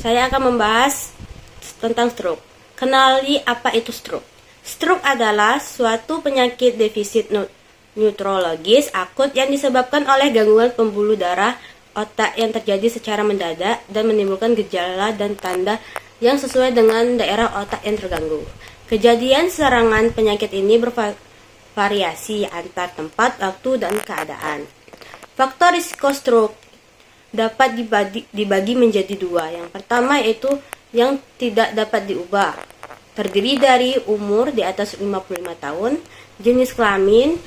Saya akan membahas tentang stroke. Kenali apa itu stroke. Stroke adalah suatu penyakit defisit neurologis akut yang disebabkan oleh gangguan pembuluh darah otak yang terjadi secara mendadak dan menimbulkan gejala dan tanda yang sesuai dengan daerah otak yang terganggu. Kejadian serangan penyakit ini bervariasi antar tempat, waktu, dan keadaan. Faktor risiko stroke dapat dibagi menjadi dua. Yang pertama yaitu yang tidak dapat diubah. Terdiri dari umur di atas 55 tahun, jenis kelamin,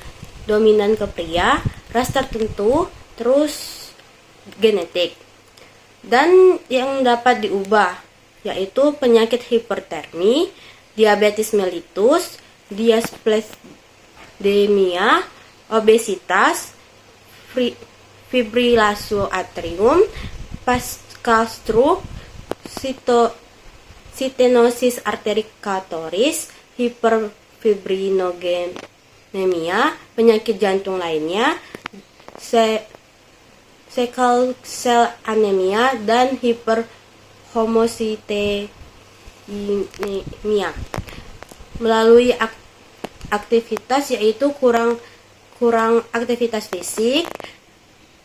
dominan ke pria, ras tertentu, terus genetik. Dan yang dapat diubah yaitu penyakit hipertermi, diabetes mellitus, diasplenia, obesitas, fibrilasio atrium, pasca stroke, stenosis arteriotoris, hiperfibrinogenemia, penyakit jantung lainnya, sickle cell anemia, dan hiperhomositemia. Melalui aktivitas yaitu kurang aktivitas fisik,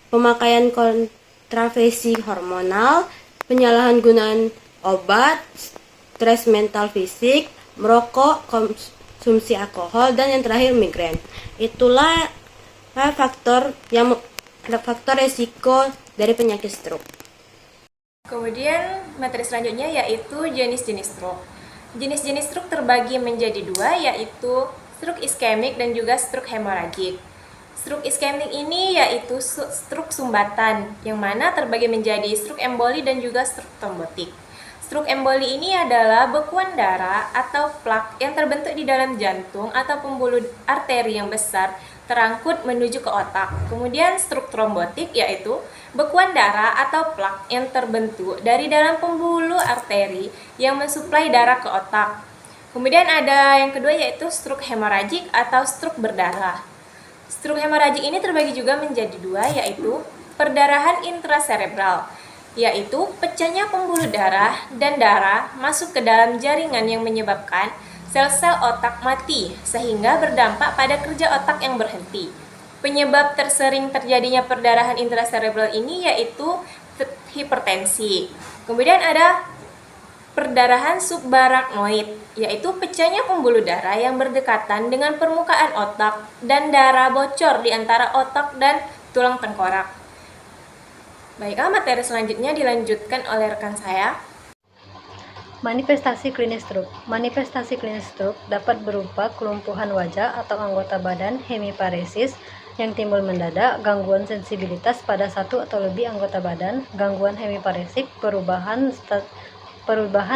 pemakaian kontrasepsi hormonal, penyalahgunaan obat, stres mental fisik, merokok, konsumsi alkohol, dan yang terakhir migrain. Itulah faktor resiko dari penyakit stroke. Kemudian materi selanjutnya yaitu jenis-jenis stroke. Jenis-jenis stroke terbagi menjadi dua, yaitu stroke iskemik dan juga stroke hemoragik. Stroke iskemik ini yaitu stroke sumbatan, yang mana terbagi menjadi stroke emboli dan juga stroke trombotik. Stroke emboli ini adalah bekuan darah atau plak yang terbentuk di dalam jantung atau pembuluh arteri yang besar terangkut menuju ke otak. Kemudian stroke trombotik yaitu bekuan darah atau plak yang terbentuk dari dalam pembuluh arteri yang mensuplai darah ke otak. Kemudian ada yang kedua yaitu stroke hemoragik atau stroke berdarah. Stroke hemoragik ini terbagi juga menjadi dua, yaitu perdarahan intracerebral, yaitu pecahnya pembuluh darah dan darah masuk ke dalam jaringan yang menyebabkan sel-sel otak mati sehingga berdampak pada kerja otak yang berhenti. Penyebab tersering terjadinya perdarahan intracerebral ini yaitu hipertensi. Kemudian ada perdarahan subarachnoid, yaitu pecahnya pembuluh darah yang berdekatan dengan permukaan otak dan darah bocor di antara otak dan tulang tengkorak. Baiklah, materi selanjutnya dilanjutkan oleh rekan saya. Manifestasi klinis stroke. Manifestasi klinis stroke dapat berupa kelumpuhan wajah atau anggota badan, hemiparesis yang timbul mendadak, gangguan sensibilitas pada satu atau lebih anggota badan, gangguan hemiparesik, perubahan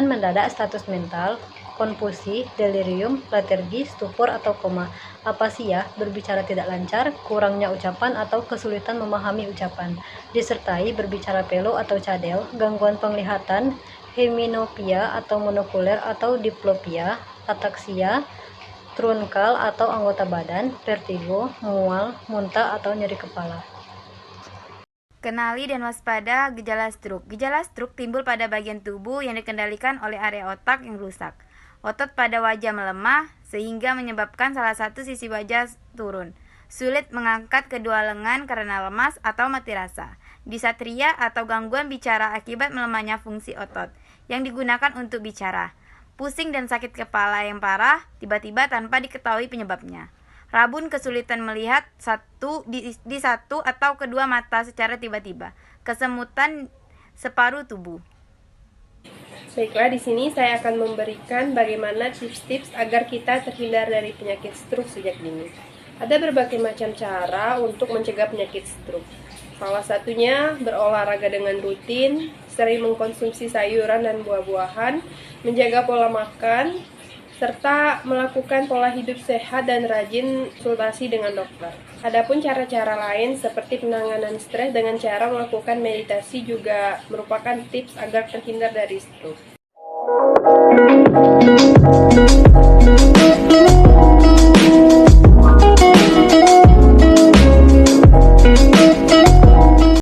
mendadak status mental, konfusi, delirium, letargi, stupor atau koma, apasia, berbicara tidak lancar, kurangnya ucapan atau kesulitan memahami ucapan, disertai berbicara pelo atau cadel, gangguan penglihatan, heminopia atau monokuler atau diplopia, ataksia, trunkal atau anggota badan, vertigo, mual, muntah atau nyeri kepala. Kenali dan waspada gejala stroke. Gejala stroke timbul pada bagian tubuh yang dikendalikan oleh area otak yang rusak. Otot pada wajah melemah sehingga menyebabkan salah satu sisi wajah turun. Sulit mengangkat kedua lengan karena lemas atau mati rasa. Disatria atau gangguan bicara akibat melemahnya fungsi otot yang digunakan untuk bicara. Pusing dan sakit kepala yang parah tiba-tiba tanpa diketahui penyebabnya. Rabun, kesulitan melihat di satu atau kedua mata secara tiba-tiba. Kesemutan separuh tubuh. Baiklah, di sini saya akan memberikan bagaimana tips-tips agar kita terhindar dari penyakit stroke sejak dini. Ada berbagai macam cara untuk mencegah penyakit stroke. Salah satunya berolahraga dengan rutin, sering mengkonsumsi sayuran dan buah-buahan, menjaga pola makan, serta melakukan pola hidup sehat dan rajin konsultasi dengan dokter. Adapun cara-cara lain seperti penanganan stres dengan cara melakukan meditasi juga merupakan tips agar terhindar dari stroke.